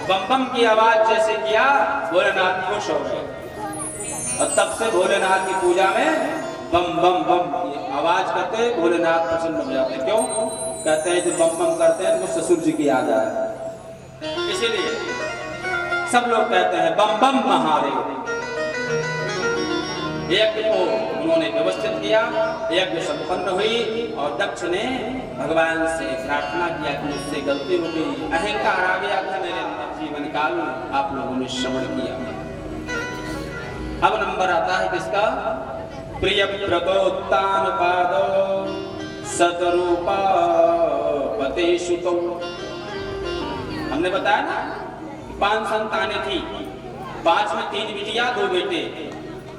बम बम की आवाज जैसे किया, भोलेनाथ खुश हो गए और तब से भोलेनाथ की पूजा में बम बम बम की आवाज करते भोलेनाथ प्रसन्न हो जाते। क्यों कहते हैं? जब बम बम करते हैं तो ससुर जी की याद आए, इसीलिए सब लोग कहते हैं बम बम महादेव। यज्ञ को उन्होंने व्यवस्थित किया, यज्ञ संपन्न हुई और दक्ष ने भगवान से प्रार्थना किया कि मुझसे गलती हो गई, अहंकार आ गया था मेरे अंदर, जीवन काल में आप लोगों ने श्रवण किया। अब नंबर आता है किसका? प्रिय प्रबोत्तान पादो सतरूपा पतेषुतो। हमने बताया ना 5 संतानें थी, 5 में 3 बिटिया 2 बेटे,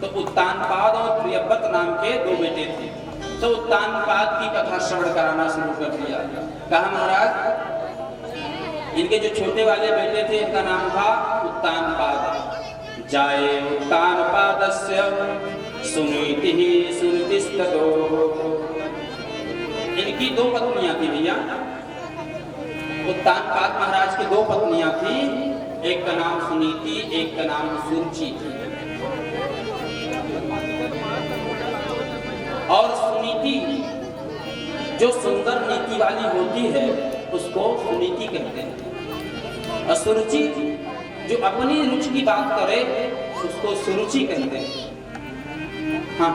तो उत्तानपाद और प्रियव्रत नाम के 2 बेटे थे। तो उत्तानपाद की कथा श्रवण कराना शुरू कर दिया। कहा महाराज इनके जो छोटे वाले बेटे थे इनका नाम था उत्तानपाद। जाए उत्तानपादस्य सुनीतिः सुनीतिस्ततो। इनकी 2 पत्नियां थी भैया। उत्तानपाद महाराज की 2 पत्नियां थी, एक का नाम सुनीति, एक का नाम सुरुचि थी। और सुनीति जो सुंदर नीति वाली होती है उसको सुनीति कहते हैं, और सुरुचि जो अपनी रुचि की बात करे उसको सुरुचि कहते हैं। हाँ,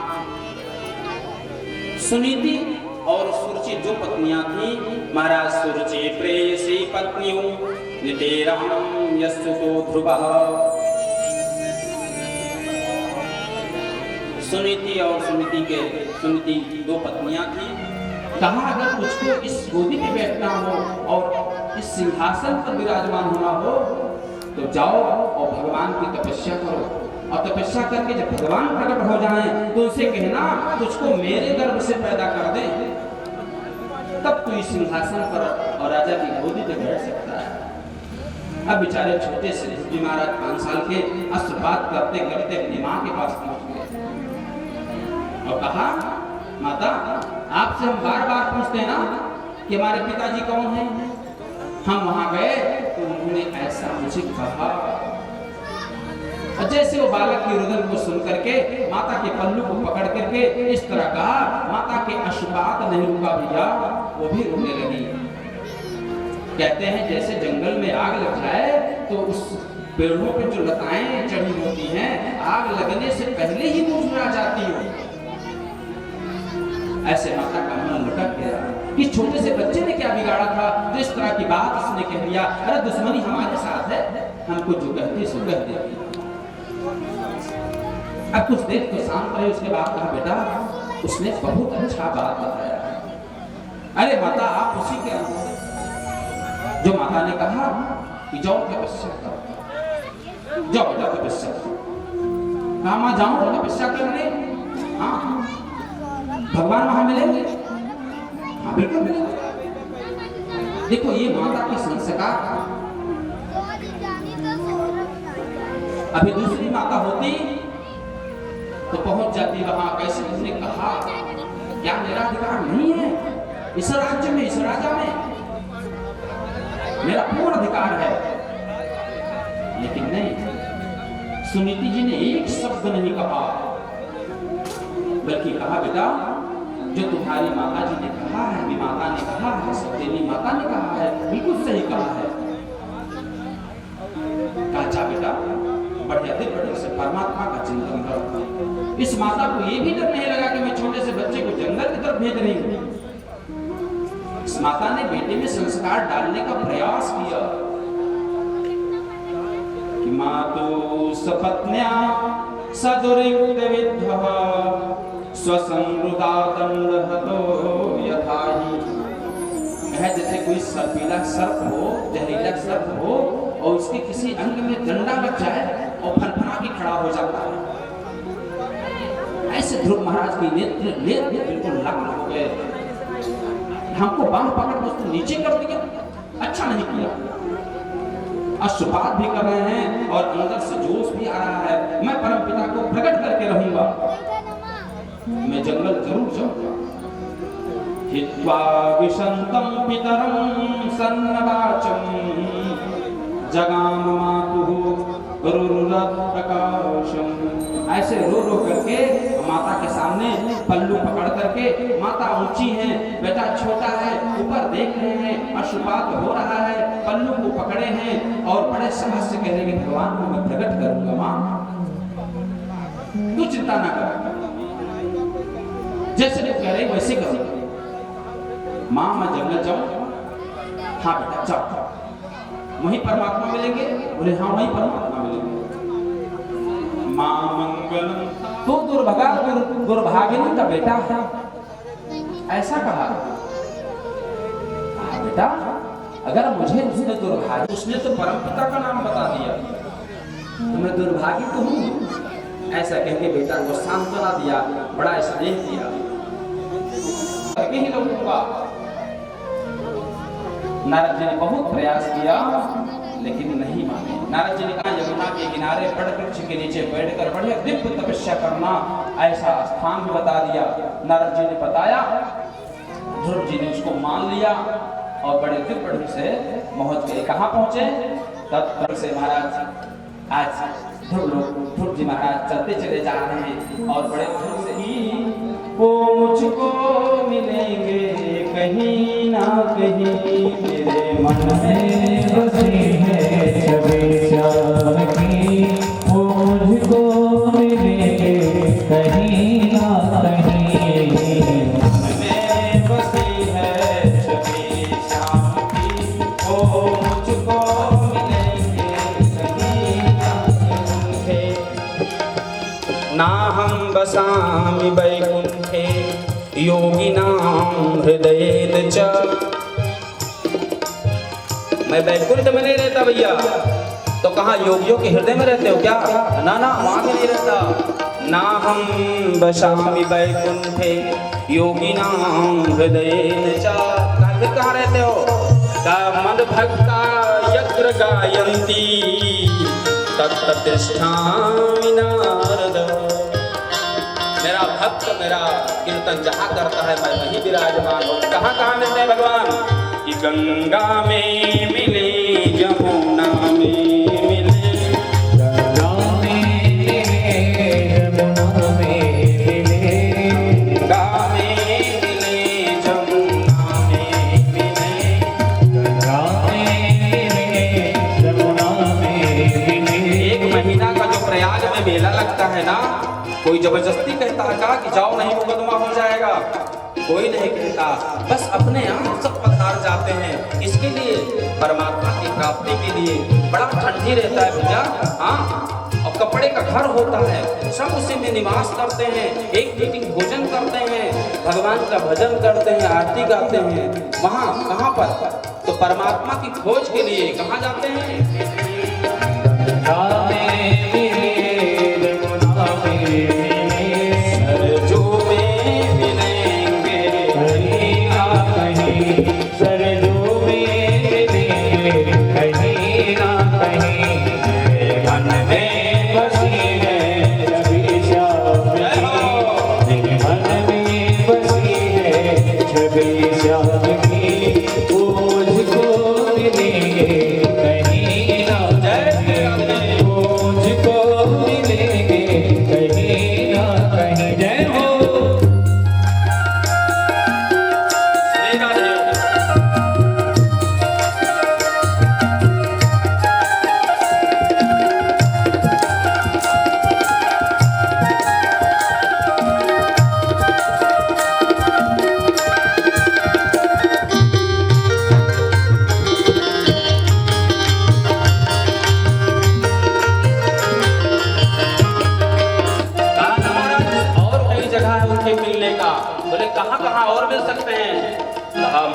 सुनीति और सुरुचि जो पत्नियां थी महाराज, सुरुचि प्रेयसी पत्नियों नितेरहं यस्सुतो ध्रुवः। सुनीति और सुनीति 2 पत्नियां थी। कहा अगर तुझको इस गोदी पे बैठना हो और इस सिंहासन पर विराजमान होना हो तो जाओ और भगवान की तपस्या करो, और तपस्या करके जब भगवान प्रकट हो जाएं तो उनसे कहना तुझको मेरे गर्भ से पैदा कर दे, तब तू इस सिंहासन पर और राजा की गोदी पे बैठ सकता है। अब बेचारे छोटे से जी महाराज 5 साल के अश्रुपात करते करते अपनी माँ के पास पहुंच गए और कहा माता आपसे हम बार बार पूछते हैं ना कि हमारे पिताजी कौन हैं। हम वहां गए तो उन्होंने ऐसा मुझे कहा। जैसे वो बालक की रुदन को सुन करके माता के पल्लू को पकड़ करके इस तरह कहा, माता के अश्रुपात नहीं रुका भैया, वो भी रोने लगी। कहते हैं जैसे जंगल में आग लग जाए तो उस पेड़ों पे जो लताएं चढ़ी होती हैं आग लगने से पहले ही मुरझा जाती हो, ऐसे माता का मन लटक गया कि छोटे से बच्चे ने क्या बिगाड़ा था तो इस तरह की बात उसने कह दिया। अरे दुश्मनी हमारे साथ है, हमको जो कहती सो कह देती। अब कुछ देर तो शांत रहे, उसके बाद कहा बेटा उसने बहुत अच्छा बात बताया। अरे माता आप उसी के जो माता ने कहा कि जाओ तपस्या करो, जाओ बेटा तपस्या करो। कहा मां जाऊं तपस्या करने? हाँ भगवान वहां मिलेंगे? हाँ बिल्कुल मिलेंगे। देखो ये माता की संस्कार। अभी दूसरी माता होती तो पहुंच जाती वहां। कैसे उसने कहा क्या मेरा अधिकार नहीं है इस राज्य में, इस राजा में? मेरा पूर्ण अधिकार है। लेकिन नहीं, सुनीति जी ने एक शब्द नहीं कहा, बल्कि कहा बेटा जो तुम्हारी माता जी ने कहा है, माता ने कहा है, सत्यनी माता ने कहा है, बिल्कुल सही कहा है। अच्छा बेटा बढ़िया दिन बढ़िया से परमात्मा का चिंतन करो। इस माता को ये भी डर नहीं लगा कि मैं छोटे से बच्चे को जंगल की तरफ भेज रही हूँ। इस माता ने बेटे में संस्कार डालने का प्रयास किया कि मातु सपत्न्या सदुरिक्त विद्धः स्वसंवृता दंडहतो यथाहि। है जैसे कोई सर्पीला सर्प हो, जहरीला सर्प हो और उसके किसी अंग में डंडा लग जाए और फनफना के खड़ा हो जाता है, ऐसे ध्रुव महाराज की नेत्र बिल्कुल लाल हो गए। हमको बांह पकड़ उसको नीचे कर दिया, अच्छा नहीं किया। अश्रुपात भी कर रहे हैं और अंदर से जोश भी आ रहा है, मैं परम पिता को प्रकट करके रहूंगा, मैं जंगल जरूर जाऊंगा। हित्वा विशंतम पितरम सन्नवाचम जगाम मातुः रुरुरत प्रकाशम। ऐसे रो रो करके माता के सामने पल्लू पकड़ करके, माता ऊंची है, बेटा छोटा है, ऊपर देख रहे हैं, अशुपात हो रहा है, पल्लू को पकड़े हैं और बड़े साहस से कह रहे हैं भगवान को मैं प्रकट करूंगा मां, तू चिंता ना कर, जैसे तू कह रही वैसे करूंगा। मां मैं जंगल जाऊं? हाँ बेटा जाओ, वहीं परमात्मा मिलेंगे? बोले हाँ वहीं परमात्मा मिलेंगे। मां मंगलम, तू दुर्भागा दुर्भागिनी का बेटा है, ऐसा कहा। बेटा अगर मुझे उसने दुर्भागी, उसने तो परमपिता का नाम बता दिया तो मैं दुर्भागी तो हूं, ऐसा कह के बेटा को सांत्वना दिया, बड़ा स्नेह दिया। ही लोगों का नारद जी ने बहुत प्रयास किया लेकिन नहीं माने। नारद जी ने कहा यमुना के किनारे बड़ वृक्ष के नीचे बैठकर बढ़िया दिव्य तपस्या करना, ऐसा स्थान भी बता दिया। नारद जी ने बताया, ध्रुव जी ने उसको मान लिया और बड़े दिव्य ढंग से पहुंच गए। कहाँ पहुंचे? तब से महाराज आज ध्रुव जी महाराज चलते चले जा रहे हैं और बड़े ध्रुव से ही वो मुझको मिलेंगे कहीं ना कहीं, मेरे मन में बसी है छवि श्याम की, वो मुझको मिलेंगे कहीं ना कहीं, मन में बसी है छवि श्याम की, वो मुझको मिलेंगे कहीं ना कहीं। ना हम बसामि वैकुंठे योगिनां हृदयेन च, मैं वैकुंठ में नहीं रहता भैया, तो कहाँ योगियों के हृदय में रहते हो क्या? ना ना वहां भी नहीं रहता। ना हम बसामि वैकुंठे योगिनां हृदयेन च, फिर कहाँ रहते हो? मन भक्ता यत्र गायन्ति तत्र तिष्ठामि नारद, मेरा भक्त मेरा कीर्तन जहाँ करता है मैं वहीं विराजमान हूँ। कहाँ कहाँ मिलते हैं भगवान? कि गंगा में मिले, यमुना में मिले, गंगा में मिले, यमुना में मिले, गंगा में मिले, यमुना में मिले, गंगा में मिले, यमुना में मिले। एक महीना का जो प्रयाग में मेला लगता है ना, कोई जबरदस्ती कहता है कि जाओ नहीं मुकदमा हो जाएगा, कोई नहीं कहता, बस अपने आप सब पधार जाते हैं। इसके लिए परमात्मा की प्राप्ति के लिए बड़ा ठंडी रहता है भैया, हाँ, और कपड़े का घर होता है, सब उसी में निवास करते हैं, एक मीटिंग भोजन करते हैं, भगवान का भजन करते हैं, आरती गाते हैं। वहाँ कहाँ पर? तो परमात्मा की खोज के लिए कहाँ जाते हैं?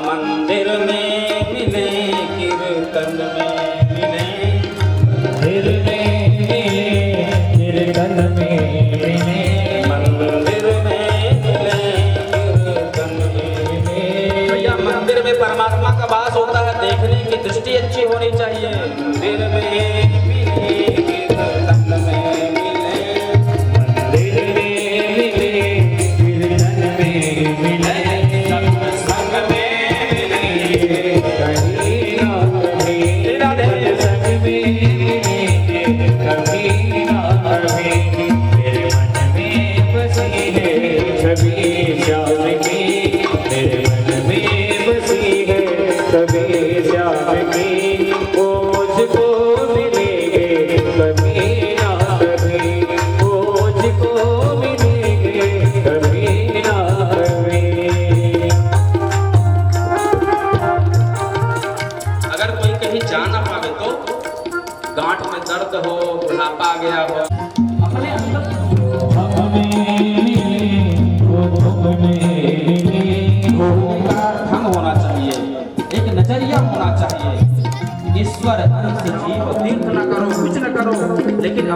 मंदिर में मिले, कीर्तन में मिले, मंदिर में कीर्तन में मिले, मंदिर में मिले, कीर्तन में मिले। भैया मंदिर में परमात्मा का वास होता है, देखने की दृष्टि अच्छी होनी चाहिए। मंदिर में मिले, कीर्तन में मिले, मंदिर में मिले, कीर्तन में मिले, संग में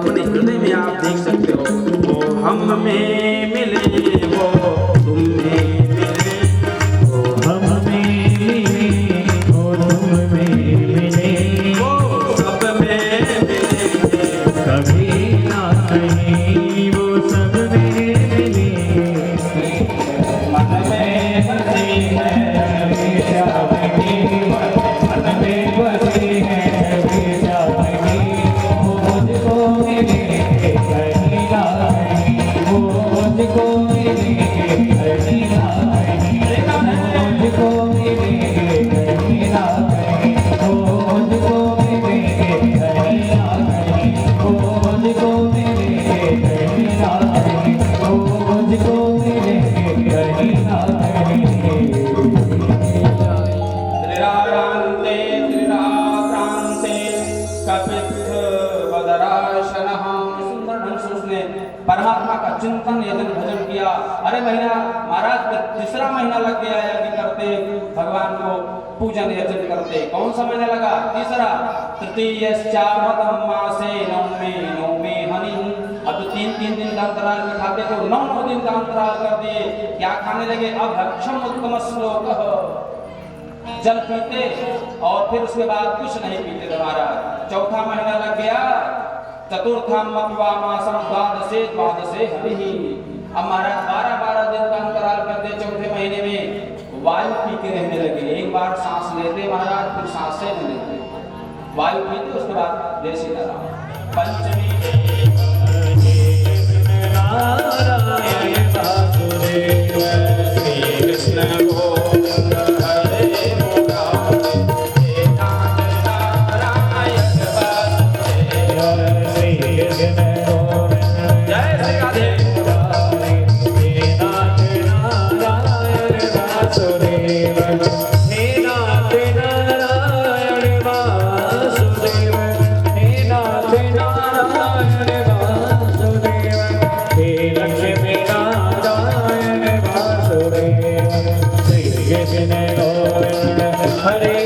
अपने हृदय में आप देख सकते हो। वो हम में मिले, वो तुम में मिले, वो हम में मिले, वो तुम में मिले, वो सब में मिले, कभी ना कहीं वो सब में मिले। मन में बसे हैं हमेशा बनी, मन में बसे हैं हमेशा बनी, वो मुझको मिले कहीं ना कहीं, वो मुझको मिले कहीं ना कहीं, वो मुझको मिले कहीं ना कहीं, वो मुझको मिले कहीं ना कहीं, वो मुझको मिले कहीं ना कहीं, वो मुझको मिले कहीं ना कहीं। त्रिरात्रान्ते त्रिरात्रान्ते कपित्थवदराशनः। सुंदर ढंग से उसने परमात्मा का चिंतन यजन भजन किया। अरे महीना महाराज तीसरा महीना लग गया यज्ञ करते, भगवान को पूजन यजन करते। कौन सा महीना लगा? तीसरा। तृतीयश्चावतम मासे नवमे नवमे हनि। अब तो तीन दिन का अंतराल में खाते थे, 9 दिन का अंतराल कर दिए। क्या खाने लगे? अभक्षम उत्तम श्लोक, जल पीते और फिर उसके बाद कुछ नहीं पीते थे महाराज। चौथा महीना लग गया, चतुर्थम मासम द्वादशे द्वादशे हरि। अब महाराज 12 दिन का अंतराल करते। चौथे महीने में वायु पी के रहने लगे। एक बार सांस लेते महाराज, फिर सांसें नहीं लेते, वायु पीते, उसके बाद जय श्री राम। पंचमी नारायण वासुदेव श्री कृष्ण गोविंद हरे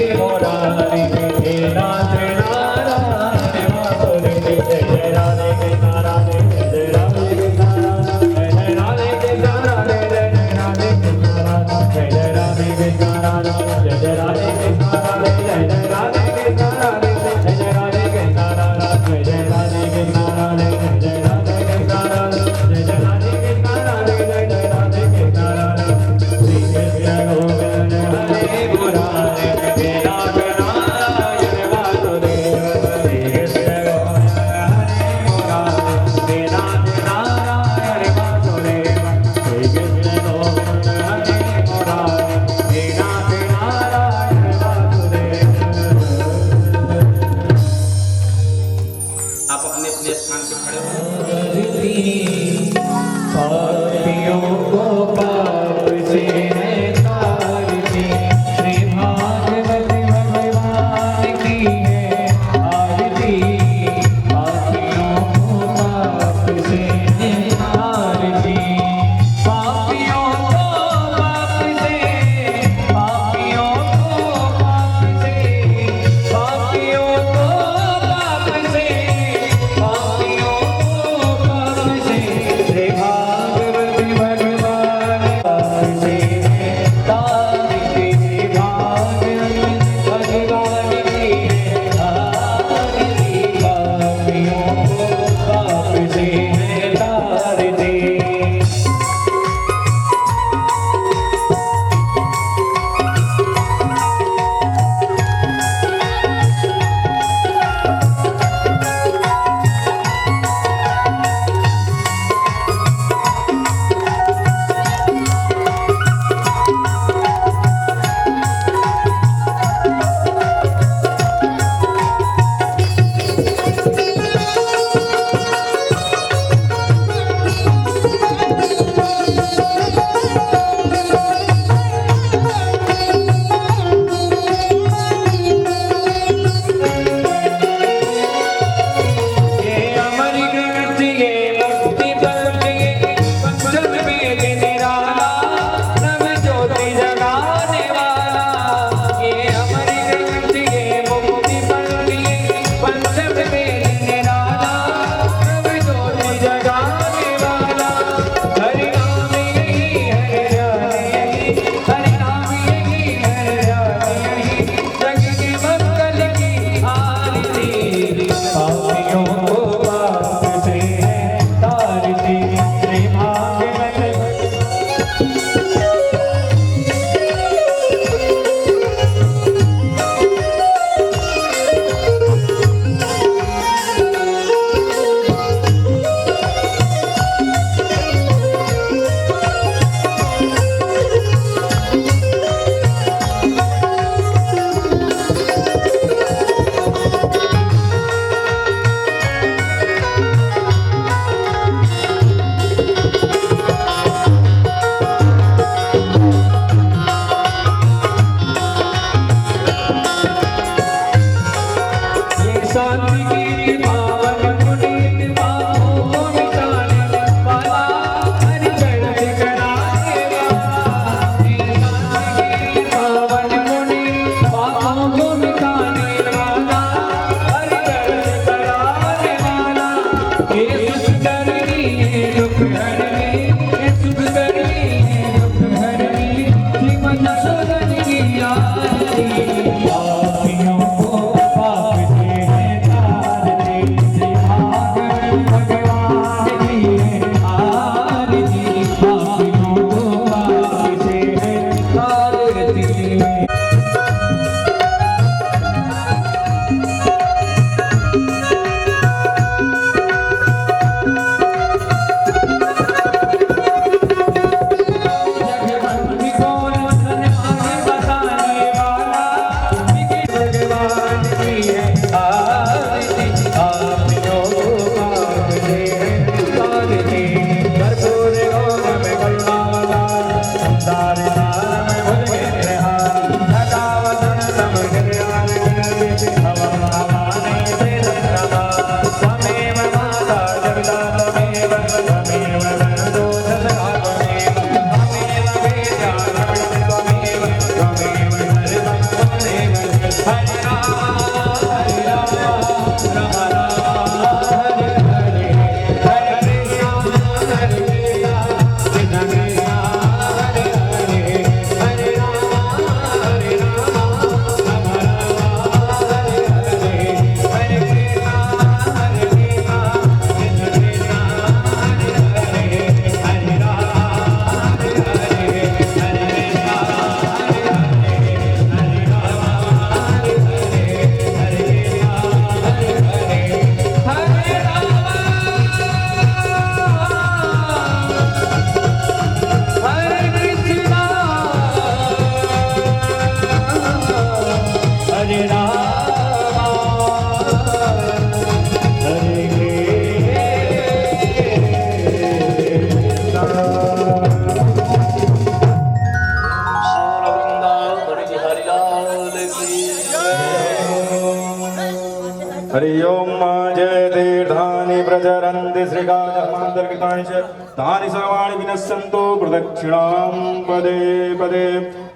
तानि सर्वाणि विनश्यन्तु प्रदक्षिणां पदे पदे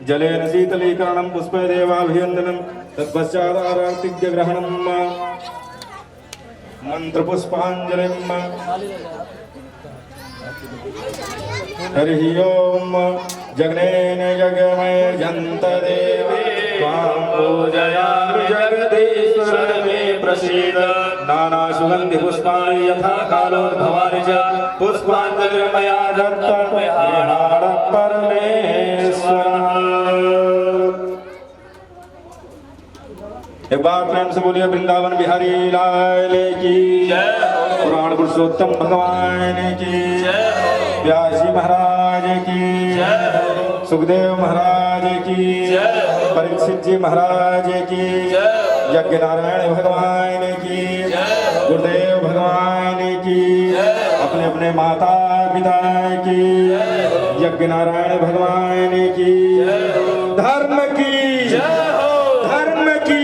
जलेन शीतलीकरणं पुष्पदेवाभिवन्दनं तत्पश्चादारार्तिग्यग्रहणं मन्त्रपुष्पाञ्जलिं हरिः ओम जगनेन यज्ञमयजन्त देवे त्वां पूजयामि जगदीश्वर मे प्रसीद नाना सुगन्धि पुष्पाणि यथा कालोद्भवानि च पुष्पाञ्जलिर्मया दत्तं परमेश्वरः। एक बार प्रेम से बोलिए वृंदावन बिहारी लाल की जय, पुराण पुरुषोत्तम भगवान की जय, व्यासी महाराज की जय, सुखदेव महाराज की जय, परीक्षित जी महाराज की जय, यज्ञ नारायण भगवान की जय, गुरुदेव भगवान की जय, अपने अपने माता पिता की जय, यज्ञ नारायण भगवान की जय, धर्म की जय, धर्म की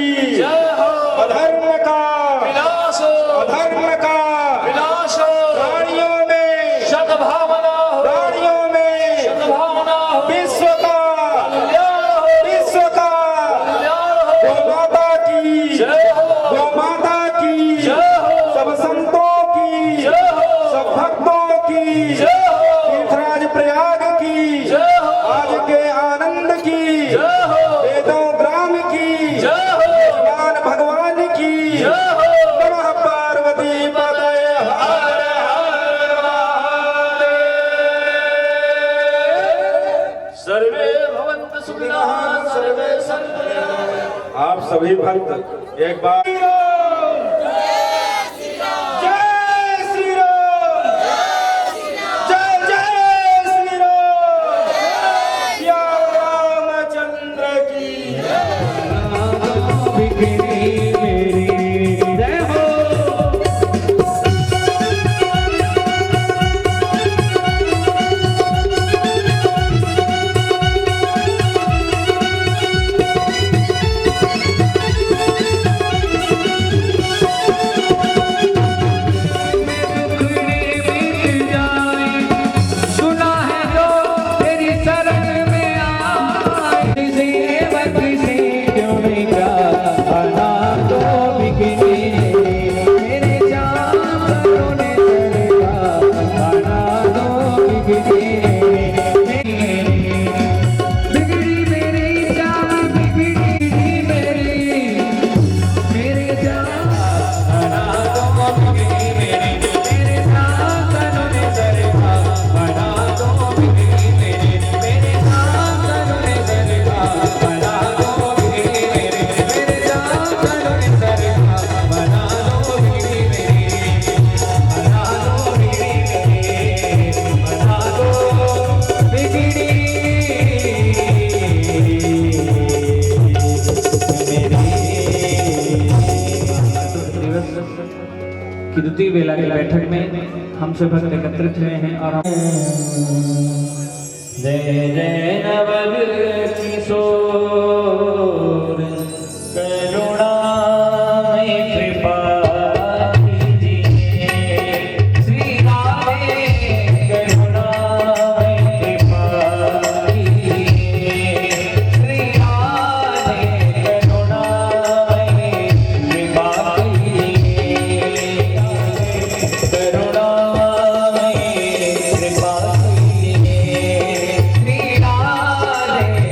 अधर्म का विनाश हो, अधर्म का विनाश हो, प्राणियों में सद्भावना हो, प्राणियों में सद्भावना हो, विश्व का कल्याण हो, विश्व का कल्याण हो, गौ माता की जय हो, गौ माता की जय हो, सब संतों की जय हो, सब भक्तों की जय हो, तीर्थराज प्रयाग की जय हो, आज के आनंद की जय हो, वेदों ग्राम की जय हो, भगवान की नमः पार्वती पतये हर हर महादेव। सर्वे भवन्तु सुखिनः सर्वे सन्तु निरामयाः। आप सभी भक्त एक बार की द्वितीय वेला की बैठक में हम सब भक्त एकत्रित हुए हैं और जय जय नवल किशोर करुणामय कृपा कीजिए श्री राधे करुणामय कृपा कीजिए श्री राधे करुणामय कृपा कीजिए करुणामय कृपा कीजिए श्री राधे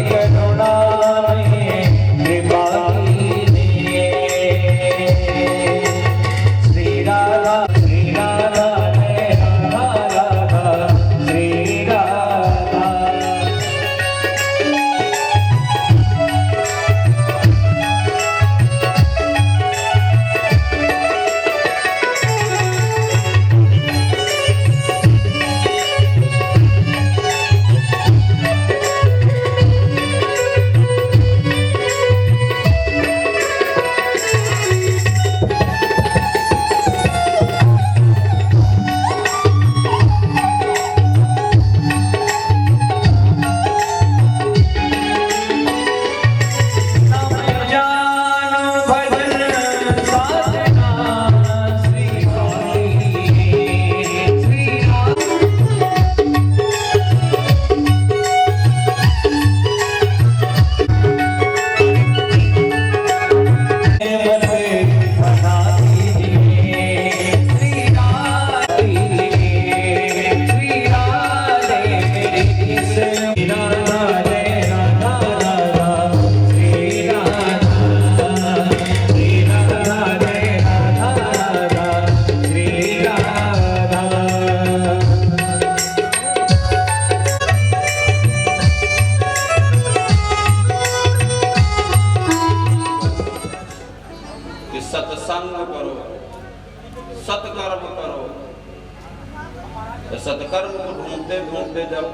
सत्कर्म को ढूंढते ढूंढते जब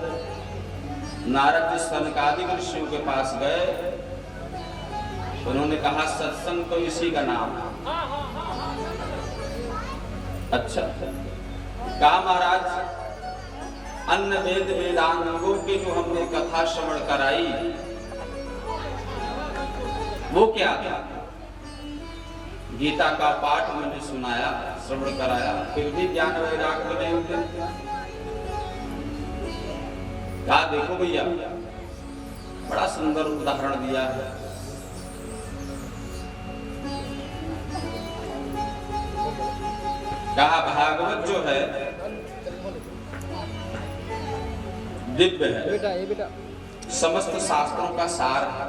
नारद जी सनकादिक ऋषियों के पास गए, उन्होंने कहा सत्संग तो इसी का नाम है। अच्छा, कहा महाराज अन्य वेद वेदांगों की जो हमने कथा श्रवण कराई वो क्या था? गीता का पाठ मैंने सुनाया, श्रवण कराया, फिर भी ज्ञान वैराग्य नहीं होते। कहा देखो भैया, बड़ा सुंदर उदाहरण दिया है। कहा भागवत जो है दिव्य है, समस्त शास्त्रों का सार है।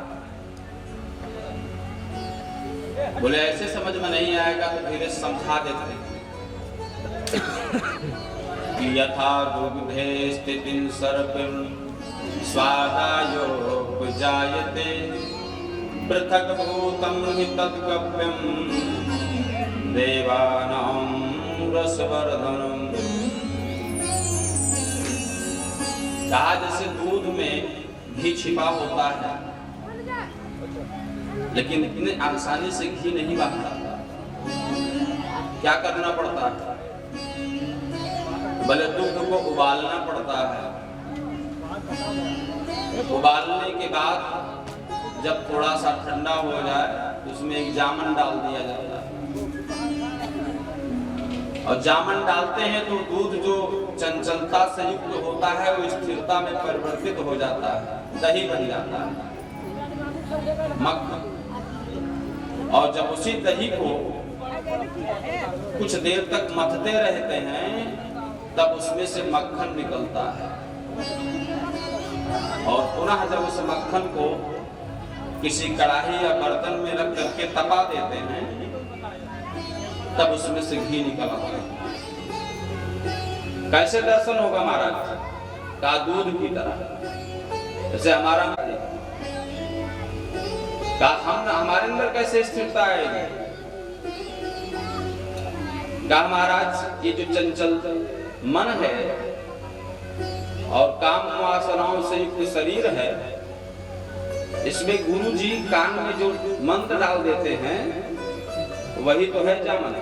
बोले ऐसे समझ में नहीं आएगा तो धीरे समझा देते कि यथा दुग्धे स्थितिं सर्पिं स्वादायोपजायते पृथक् भूतं हि तद्गव्यं देवानां रसवर्धनम्। कहा जैसे दूध में घी छिपा होता है, लेकिन इतने आसानी से घी नहीं बनता। क्या करना पड़ता है? भले दूध को उबालना पड़ता है। उबालने के बाद जब थोड़ा सा ठंडा हो जाए उसमें एक जामन डाल दिया जाता है, और जामन डालते हैं तो दूध जो चंचलता से युक्त होता है वो स्थिरता में परिवर्तित हो जाता है, दही बन जाता है, मक्खन। और जब उसी दही को कुछ देर तक मथते रहते हैं तब उसमें से मक्खन निकलता है, और पुनः जब उस मक्खन को किसी कढ़ाई या बर्तन में रख करके तपा देते हैं तब उसमें से घी निकल आता है। कैसे दर्शन होगा महाराज? का दूध की तरह। जैसे हमारा का हम हमारे अंदर कैसे स्थिरता आएगी? का महाराज ये जो चंचल मन है और काम वासनाओं से युक्त शरीर है, इसमें गुरु जी कान में जो मंत्र डाल देते हैं वही तो है जामन।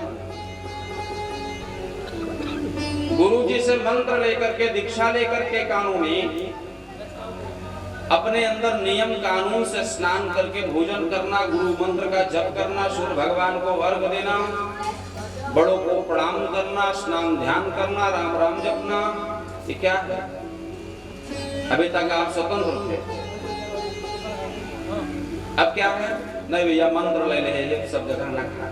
गुरु जी से मंत्र लेकर के, दीक्षा लेकर के कानों में अपने अंदर नियम कानून से स्नान करके भोजन करना, गुरु मंत्र का जप करना, सूर्य भगवान को अर्घ देना, बड़ों को प्रणाम करना, स्नान ध्यान करना, राम राम जपना, ये क्या है? अभी तक आप स्वतंत्र थे, अब क्या है? नहीं भैया मंत्र ले ले, सब जगह ना खा,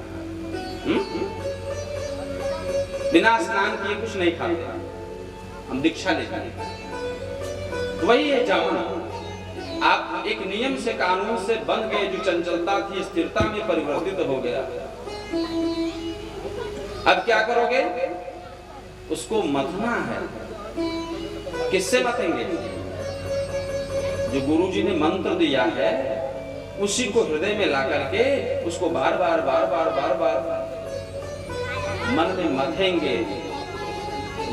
बिना स्नान किए कुछ नहीं खाते, हम दीक्षा लेते हैं। वही है जामन। आप एक नियम से, कानून से बंध गए, जो चंचलता थी स्थिरता में परिवर्तित हो गया। अब क्या करोगे? उसको मथना है। किससे मथेंगे? जो गुरु जी ने मंत्र दिया है उसी को हृदय में ला करके उसको बार बार बार बार बार बार मन में मथेंगे।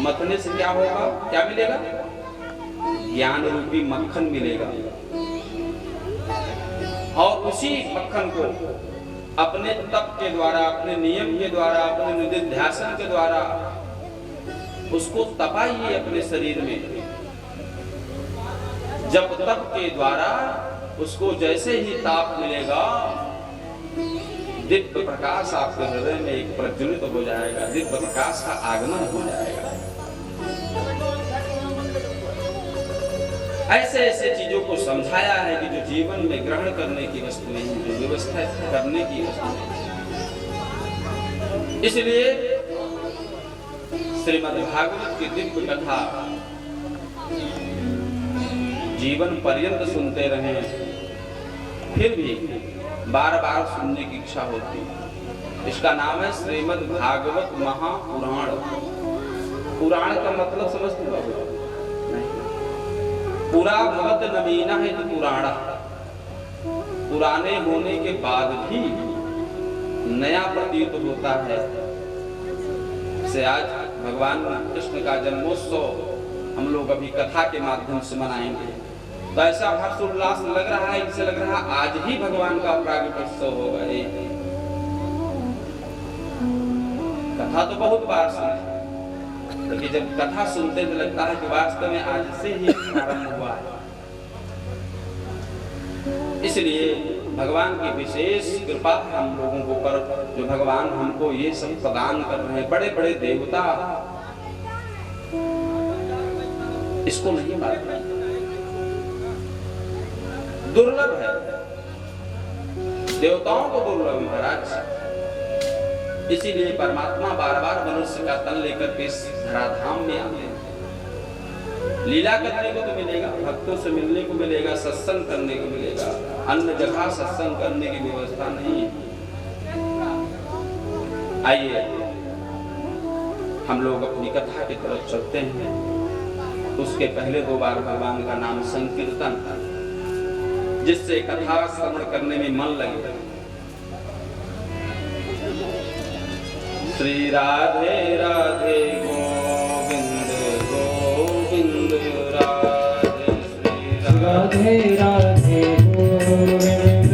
मथने से क्या होगा? क्या मिलेगा? ज्ञान रूपी मक्खन मिलेगा, और उसी मक्खन को अपने तप के द्वारा, अपने नियम के द्वारा, अपने निधिध्यासन के द्वारा उसको तपाइए अपने शरीर में। जब तप के द्वारा उसको जैसे ही ताप मिलेगा, दिव्य प्रकाश आपके हृदय में एक प्रज्वलित हो जाएगा, दिव्य प्रकाश का आगमन हो जाएगा। ऐसे ऐसे चीजों को समझाया है कि जो जीवन में ग्रहण करने की वस्तु नहीं, जो व्यवस्था करने की वस्तु नहीं। इसलिए श्रीमद् भागवत की दिव्य कथा जीवन पर्यंत सुनते रहें, फिर भी बार बार सुनने की इच्छा होती है। इसका नाम है श्रीमद् भागवत महापुराण। पुराण का मतलब समझते हो? पुरा भवत नवीना है तो पुराण, पुराने होने के बाद भी नया प्रतीत होता है। से आज भगवान कृष्ण का जन्मोत्सव लोग अभी कथा के माध्यम से मनाएंगे। तो ऐसा हर्षोल्लास लग रहा है, इसे लग रहा है आज ही भगवान का प्रागट्योत्सव होगा। ये कथा तो बहुत बार सुनी, लेकिन जब कथा सुनते हैं तो लगता है कि वास्तव में आज से ही प्रारंभ हुआ है। इसलिए भगवान की विशेष कृपा है हम लोगों को पर, जो भगवान हमको ये सब प्रदान कर रहे हैं। बड़े बड़े देवता इसको नहीं मानते, दुर्लभ है, देवताओं को दुर्लभ महाराज। इसीलिए परमात्मा बार बार मनुष्य का तन लेकर के इस धराधाम में आते हैं। लीला करने को तो मिलेगा, भक्तों से मिलने को मिलेगा, सत्संग करने को मिलेगा, अन्य जगह सत्संग करने की व्यवस्था नहीं है। आइए हम लोग अपनी कथा की तरफ चलते हैं। उसके पहले 2 बार भगवान का नाम संकीर्तन, जिससे कथा श्रवण करने में मन लगे। श्री राधे राधे गोविंद गोविंद राधे, श्री राधे राधे गोविंद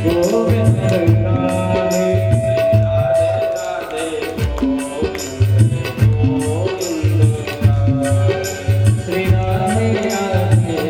गोविंद राधे, श्री राधे राधे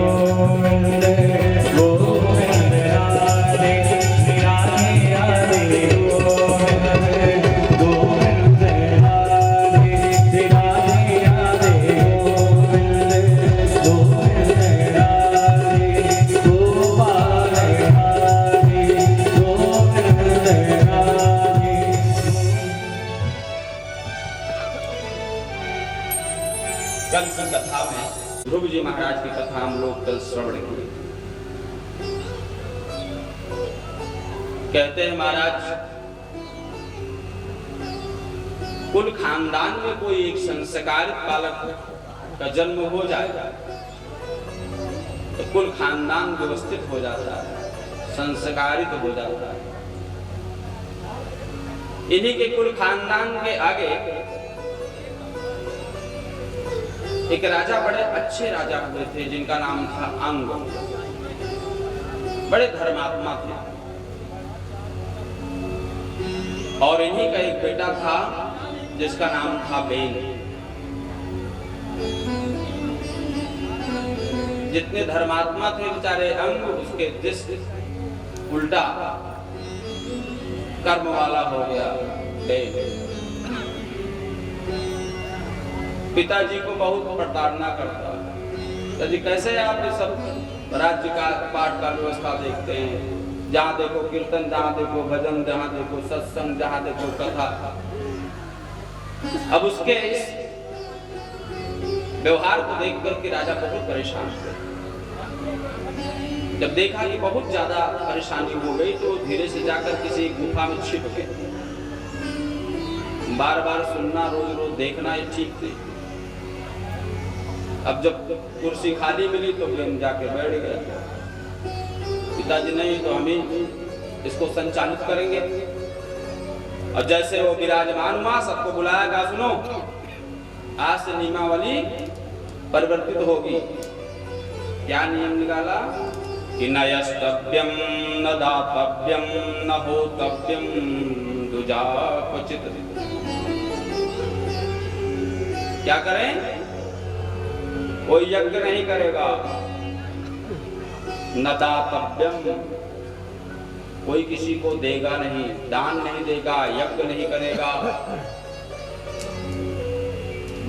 गोविंद गोविंद राधे, श्री राधे राधे गोविंद गोविंद कल की कथा में ध्रुव जी महाराज की कथा हम लोग कल श्रवण किए। कहते हैं महाराज, कुल खानदान में कोई एक संस्कारित बालक का जन्म हो जाए तो कुल खानदान व्यवस्थित हो जाता है, संस्कारित हो जाता है। इन्हीं के कुल खानदान के आगे एक राजा, बड़े अच्छे राजा हुए थे जिनका नाम था अंग। बड़े धर्मात्मा थे और इन्हीं का एक बेटा था जिसका नाम था बेन। जितने धर्मात्मा थे बेचारे अंग, उसके जिस उल्टा कर्म वाला हो गया बेन। पिताजी को बहुत प्रताड़ना करता है, जी कैसे आप ये सब राज्य का पाठ का व्यवस्था देखते हैं, जहाँ देखो कीर्तन, जहाँ देखो भजन, जहाँ देखो सत्संग, जहाँ देखो कथा। अब उसके इस व्यवहार को देख करके राजा बहुत परेशान हुए। जब देखा कि बहुत ज्यादा परेशानी हो गई तो धीरे से जाकर किसी गुफा में छिप गए। बार बार सुनना, रोज रोज देखना ये ठीक नहीं। अब जब कुर्सी खाली मिली तो फिर जाके बैठ गया। पिताजी नहीं तो हम ही इसको संचालित करेंगे। और जैसे वो विराजमान हुआ, सबको बुलाया गया, सुनो आज से नियमावली परिवर्तित होगी। क्या नियम निकाला कि न यस्तव्यम न दातव्यम न होतव्यम दुजा क्वचित। क्या करें? कोई यज्ञ नहीं करेगा, न दातव्यम, कोई किसी को देगा नहीं, दान नहीं देगा, यज्ञ नहीं करेगा।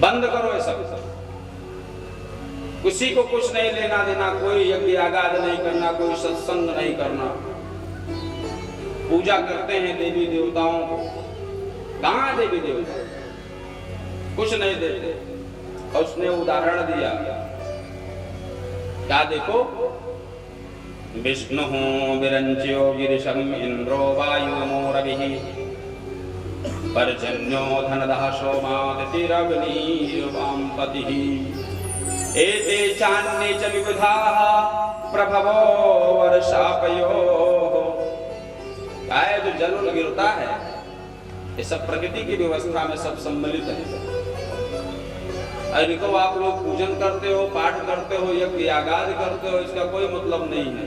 बंद करो ये सब। किसी को कुछ नहीं लेना देना, कोई यज्ञ आगाज नहीं करना, कोई सत्संग नहीं करना। पूजा करते हैं देवी देवताओं को, कहां देवी देवता? कुछ नहीं देते। और उसने उदाहरण दिया, क्या देखो, विष्णु विरंच्यो गिरिशम इंद्रो वायुमो रविः पर्जन्यो धनदः सोमादितिरग्निर्वां पतिः एते चान्ये च विविधाः प्रभवो वर्षापयोः। गाय जो जल गिरता है ये सब प्रकृति की व्यवस्था में सब सम्मिलित है। इनको आप लोग पूजन करते हो, पाठ करते हो, यज्ञ यागादि करते हो, इसका कोई मतलब नहीं है।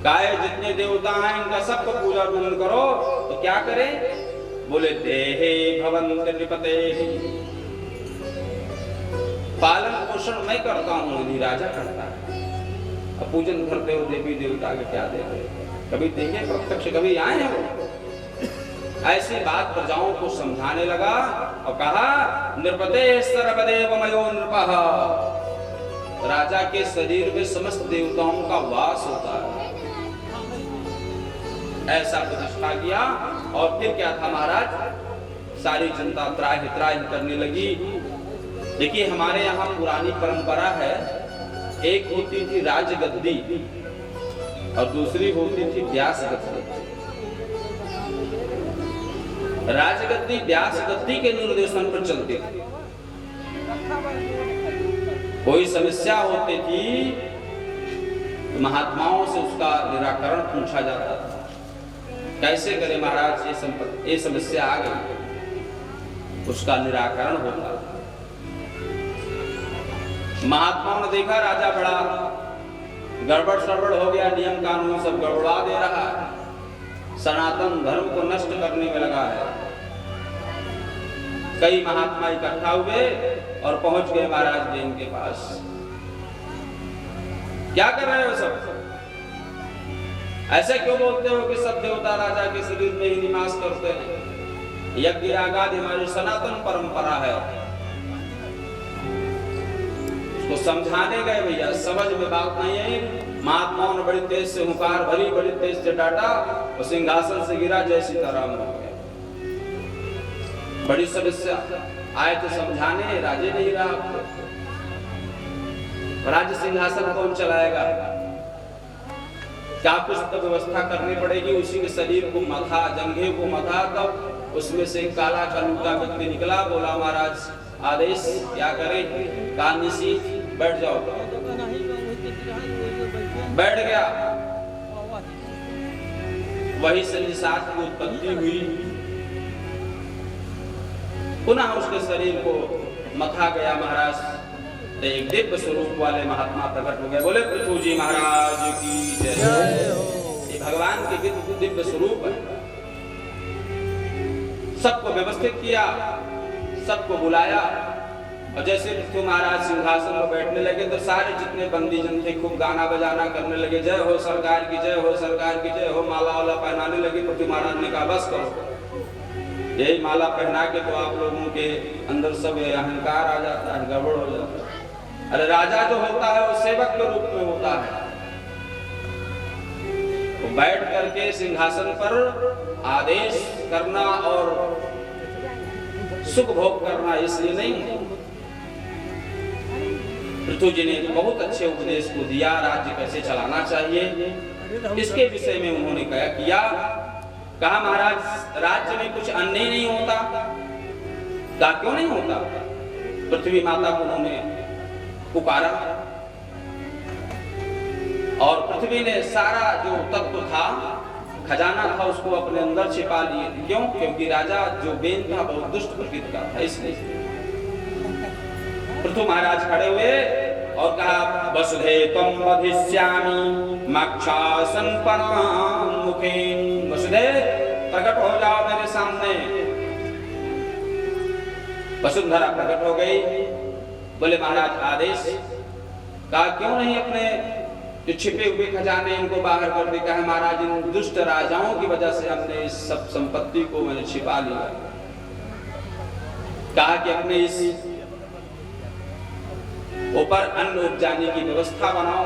गाय जितने देवता हैं इनका सबको पूजा पूजन करो। तो क्या करें? बोले देहे भवन्ति नृपतेः। पालन पोषण मैं करता हूँ, यदि राजा करता है। अब पूजन करते हो देवी देवता के, क्या देते? कभी देखे प्रत्यक्ष, कभी आए हैं वो? ऐसी बात प्रजाओं को समझाने लगा और कहा नृपते सर्वदेव मयो नृपः। राजा के शरीर में समस्त देवताओं का वास होता है, ऐसा प्रतिष्ठा किया। और फिर क्या था महाराज, सारी जनता त्राहि त्राहि करने लगी। देखिए हमारे यहाँ पुरानी परंपरा है, एक होती थी राजगद्दी और दूसरी होती थी व्यास गद्दी। राजगद्दी व्यास गद्दी के निर्देशन पर चलती थी। कोई समस्या होती थी तो महात्माओं से उसका निराकरण पूछा जाता था। कैसे करे महाराज, ये समस्या आ गई, उसका निराकरण होता। महात्माओं ने देखा राजा बड़ा गड़बड़ सड़बड़ हो गया, नियम कानून सब गड़बड़ा दे रहा है, सनातन धर्म को नष्ट करने में लगा है। कई महात्मा इकट्ठा हुए और पहुंच गए महाराज जी के पास। क्या कर रहे हो सब? ऐसे क्यों बोलते हो कि सब देवता राजा के शरीर में ही निवास करते हैं? यज्ञ यागादि हमारी सनातन परंपरा है। उसको समझाने गए, भैया समझ में बात नहीं आई। महात्माओं ने बड़ी तेज से हुंकार भरी, बड़ी तेज से डांटा और सिंहासन से गिरा, जय सीताराम हो गया। बड़ी समस्या। आए तो समझाने, राजे नहीं रहा। राज्य सिंहासन कौन चलाएगा? क्या कुछ तो व्यवस्था करनी पड़ेगी। उसी के शरीर को मथा, जंघे को मथा, तब उसमें से काला कलूटा व्यक्ति निकला। बोला महाराज आदेश, क्या करें? कानिसी बैठ जाओ। बैठ गया। वही से निषाद की उत्पत्ति हुई। पुनः उसके शरीर को मथा गया महाराज। एक दिव्य स्वरूप वाले महात्मा प्रकट हो गए। बोले पृथु जी महाराज की जय। ये भगवान के दिव्य स्वरूप है। सबको व्यवस्थित किया, सबको बुलाया। और जैसे पृथु महाराज सिंहासन पर बैठने लगे तो सारे जितने बंदी जन थे खूब गाना बजाना करने लगे। जय हो सरकार की जय हो, सरकार की जय हो। माला वाला पहनाने लगे। पृथु महाराज ने कहा बस करो, यही माला पहना के तो आप लोगों के अंदर सब अहंकार आ जाता है, गड़बड़ हो जाता है। अरे राजा जो होता है वो सेवक के रूप में होता है। वो बैठ करके सिंहासन पर आदेश करना और सुख भोग करना इसलिए नहीं। पृथु जी ने बहुत अच्छे उपदेश को दिया, राज्य कैसे चलाना चाहिए इसके विषय में उन्होंने कहा महाराज राज्य में कुछ अन्याय नहीं होता। कहा क्यों नहीं होता? पृथ्वी माता को उन्होंने पुकारा और पृथ्वी ने सारा जो तत्व था, खजाना था, उसको अपने अंदर छिपा लिए। क्यों? क्योंकि राजा जो बेन था बहुत दुष्ट प्रकृति का था, इसलिए। पृथु महाराज खड़े हुए और कहा वसुधे त्वं वधिष्यामि मक्षासन परामुखे। वसुधे प्रकट हो जाओ मेरे सामने। वसुंधरा प्रकट हो गई। बोले महाराज आदेश। कहा क्यों नहीं अपने जो छिपे हुए खजाने इनको बाहर कर दे। कहा महाराज इन दुष्ट राजाओं की वजह से हमने इस सब संपत्ति को मैंने छिपा लिया। कहा कि अपने इस ऊपर अन्न उपजाने की व्यवस्था बनाओ।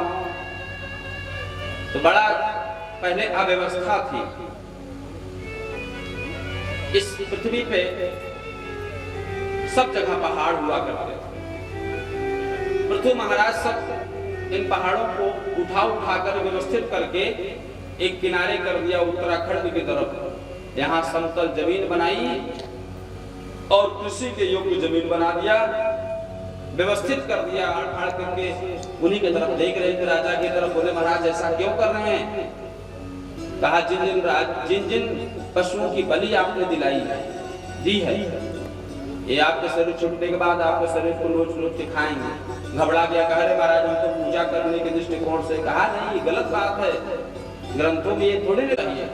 तो बड़ा पहले अव्यवस्था थी इस पृथ्वी पे, सब जगह पहाड़ हुआ करते थे। पृथु महाराज सब इन पहाड़ों को उठाकर व्यवस्थित करके एक किनारे कर दिया उत्तराखंड की तरफ। यहाँ समतल जमीन बनाई और कृषि के योग्य जमीन बना दिया, व्यवस्थित कर दिया। आड़ करके उन्हीं की तरफ देख रहे थे, राजा की तरफ। बोले महाराज ऐसा क्यों कर रहे हैं? कहा जिन जिन पशुओं की बलि आपने दी है, ये आपके शरीर छूटने के बाद आपके शरीर को नोच के खाएंगे। घबरा गया। कहा रे महाराज हम तो पूजा करने के दृष्टिकोण से। कहा नहीं, गलत बात है, ग्रंथों में ये थोड़ी नहीं है।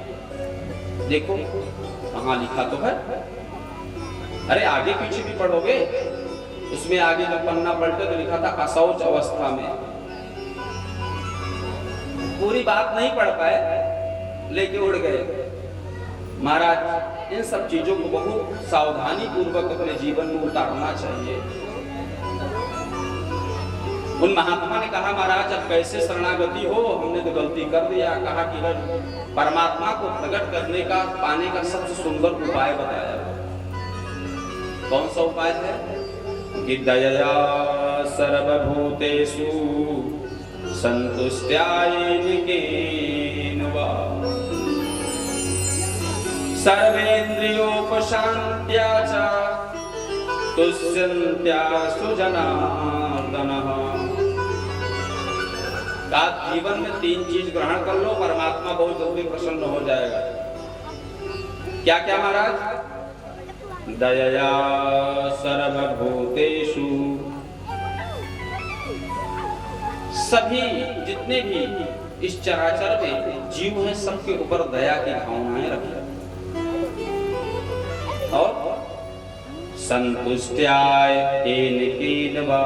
देखो कहाँ लिखा तो है। अरे आगे पीछे भी पढ़ोगे, उसमें आगे जब पन्ना पलटे तो लिखा था असौच अवस्था में। पूरी बात नहीं पढ़ पाए, लेके उड़ गए। महाराज इन सब चीजों को बहुत सावधानी पूर्वक अपने जीवन में उतारना चाहिए। उन महात्मा ने कहा महाराज अब कैसे शरणागति हो, हमने तो गलती कर दिया। कहा कि परमात्मा को प्रकट करने का, पाने का सबसे सुंदर उपाय बताया। कौन सा उपाय है? कि दयया सर्वभूतेषु संतुष्ट्यायेन वा सर्वेन्द्रियोपशान्त्या च तुष्यन्त्या सुजनार्दनः। जीवन में 3 चीज ग्रहण कर लो, परमात्मा बहुत जल्दी प्रसन्न हो जाएगा। क्या क्या महाराज? दयया सर्वभूतेषु, सभी जितने भी इस चराचर में जीव हैं सबके ऊपर दया की भावनाएं रखें। और संतुष्ट्याय येन वा,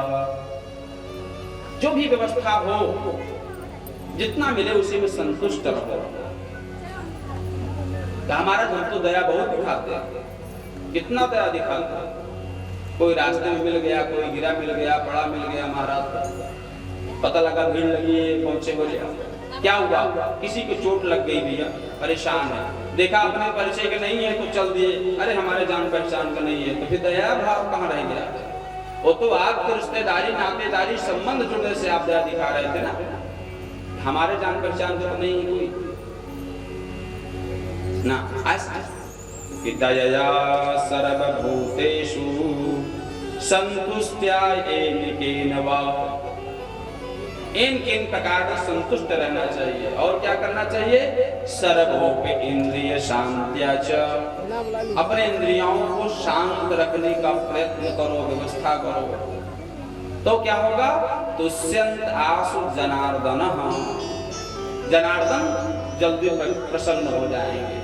जो भी व्यवस्था हो जितना मिले उसी में संतुष्ट रहो। हमारा हम तो दया बहुत दिखाते हैं, कितना दया दिखाता। कोई रास्ते में मिल गया, कोई गिरा मिल गया, पड़ा मिल गया, महाराज पता लगा भीड़ लगी है, पहुंचे बोले क्या हुआ? किसी को चोट लग गई भैया, परेशान है। देखा अपने परिचय के नहीं है तो चल दिए, अरे हमारे जान पहचान का नहीं है। तो फिर दया भाव कहाँ रह गया? वो तो आपके रिश्तेदारी नातेदारी संबंध जुड़ने से आप दया दिखा रहे थे ना। हमारे जान पहचान का तो नहीं है कोई ना। दयया सर्वभूतेषु संतुष्ट्यायेन वा, इन प्रकार से संतुष्ट रहना चाहिए। और क्या करना चाहिए? सर्वोपि इंद्रिय शांत्या च, अपने इंद्रियों को शांत रखने का प्रयत्न करो, व्यवस्था करो। तो क्या होगा? तुष्यन्त आसु जनार्दनः, जनार्दन जल्दी प्रसन्न हो जाएंगे।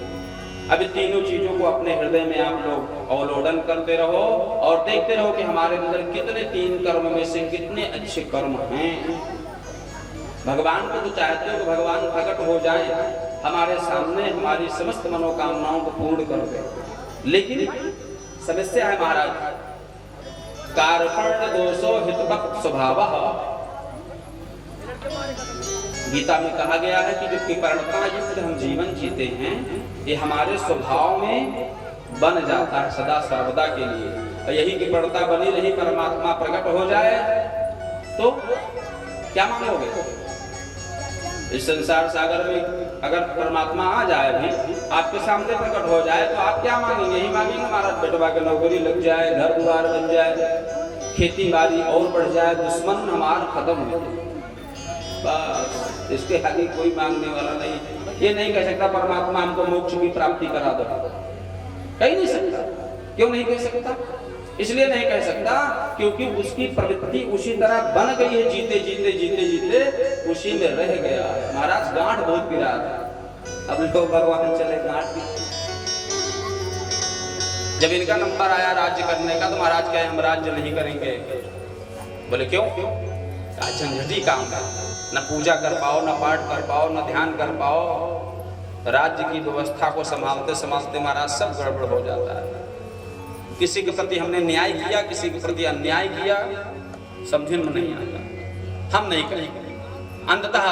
अभी तीनों चीजों को अपने हृदय में आप लोग अवलोकन करते रहो और देखते रहो कि हमारे अंदर कितने 3 कर्म में से कितने अच्छे कर्म हैं। भगवान को तो चाहते हो कि भगवान प्रकट हो जाए हमारे सामने, हमारी समस्त मनोकामनाओं को पूर्ण कर दे। लेकिन समस्या है महाराज, कार्पण्य दोषो हितवत् स्वभावः। गीता में कहा गया है कि जो कृपणता युक्त हम जीवन जीते हैं, ये हमारे स्वभाव में बन जाता है सदा सर्वदा के लिए। और यही कृपणता बनी रही, परमात्मा प्रकट हो जाए तो क्या मांगोगे? इस संसार सागर में अगर परमात्मा आ जाए भी, आपके सामने प्रकट हो जाए, तो आप क्या मांगेंगे? यही मांगेंगे महाराज बेटवा के नौकरी लग जाए, घर द्वार बन जाए, खेती बाड़ी और बढ़ जाए, दुश्मन हमारा खत्म हो जाए, बस। इसके आगे कोई मांगने वाला नहीं। ये नहीं कह सकता परमात्मा हमको मोक्ष की प्राप्ति करा दो, कह नहीं सकता। क्यों नहीं कह सकता? इसलिए नहीं कह सकता क्योंकि उसकी प्रवृत्ति उसी तरह बन गई है, जीते जीते जीते जीते उसी में रह गया है। महाराज गांठ बहुत पिरा था, अब लोग भगवान चले गांठ भी। जब इनका नंबर आया राज्य करने का, तो महाराज कहे हम राज्य नहीं करेंगे। बोले क्यों? झंझटी काम है, न पूजा कर पाओ, न पाठ कर पाओ, न ध्यान कर पाओ। राज्य की व्यवस्था को संभालते संभालते महाराज सब गड़बड़ हो जाता है। किसी के प्रति हमने न्याय किया, किसी के प्रति अन्याय किया, समझे में नहीं आता, हम नहीं करेंगे। अंततः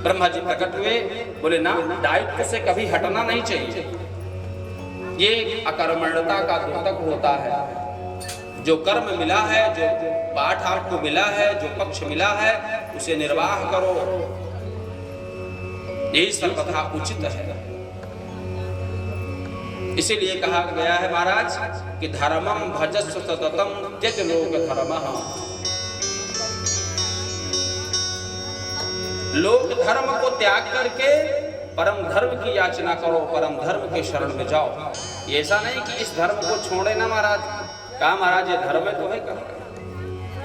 ब्रह्मा जी प्रकट हुए, बोले ना, दायित्व से कभी हटना नहीं चाहिए। ये अकर्मण्यता का द्योतक होता है। जो कर्म मिला है, जो पाठ आपको मिला है, जो पक्ष मिला है, उसे निर्वाह करो, यही सर्वथा उचित है। इसीलिए कहा गया है महाराज कि धर्मम भजस्व सततम त्यज लोक धर्मः। लोक धर्म को त्याग करके परम धर्म की याचना करो, परम धर्म के शरण में जाओ। ये ऐसा नहीं कि इस धर्म को छोड़े ना महाराज। कहा महाराज ये धर्म है तो है कर,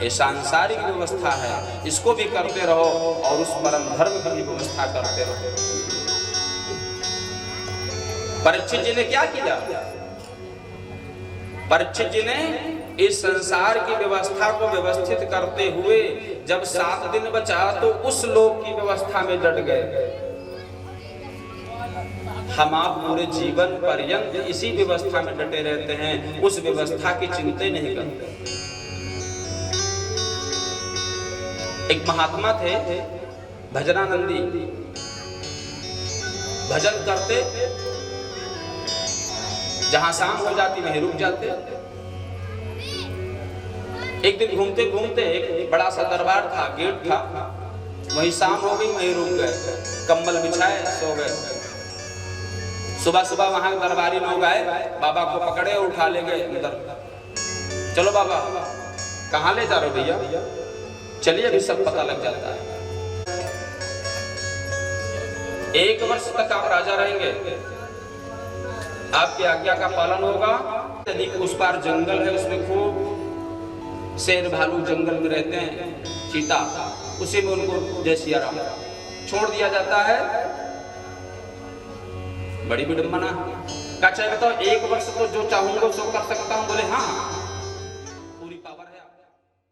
ये सांसारिक व्यवस्था है, इसको भी करते रहो और उस परम धर्म की व्यवस्था करते रहो। परीक्षित जी ने क्या किया? परीक्षित जी ने इस संसार की व्यवस्था को व्यवस्थित करते हुए जब 7 दिन बचा तो उस लोक की व्यवस्था में डट गए। हम आप पूरे जीवन पर्यंत इसी व्यवस्था में डटे रहते हैं, उस व्यवस्था की चिंता नहीं करते। एक महात्मा थे भजनानंदी, भजन करते, जहां शाम हो जाती वहीं रुक जाते। एक दिन घूमते घूमते एक बड़ा सा दरबार था, गेट था, वहीं शाम हो गई, वहीं रुक गए, कंबल बिछाए सो गए। सुबह सुबह वहां दरबारी लोग आए, बाबा को पकड़े और उठा ले गए अंदर। चलो बाबा, कहाँ ले जा रहे हो भैया? चलिए अभी सब पता लग जाता है। 1 वर्ष तक आप राजा रहेंगे, आपकी आज्ञा का पालन होगा। यदि उस पार जंगल है, उसमें खूब शेर भालू जंगल में रहते हैं, चीता, उसी में उनको जय सिया राम छोड़ दिया जाता है। बड़ी विडंबना। अच्छा बताओ, 1 वर्ष तो जो चाहूंगा सो कर सकता हूँ? बोले हाँ।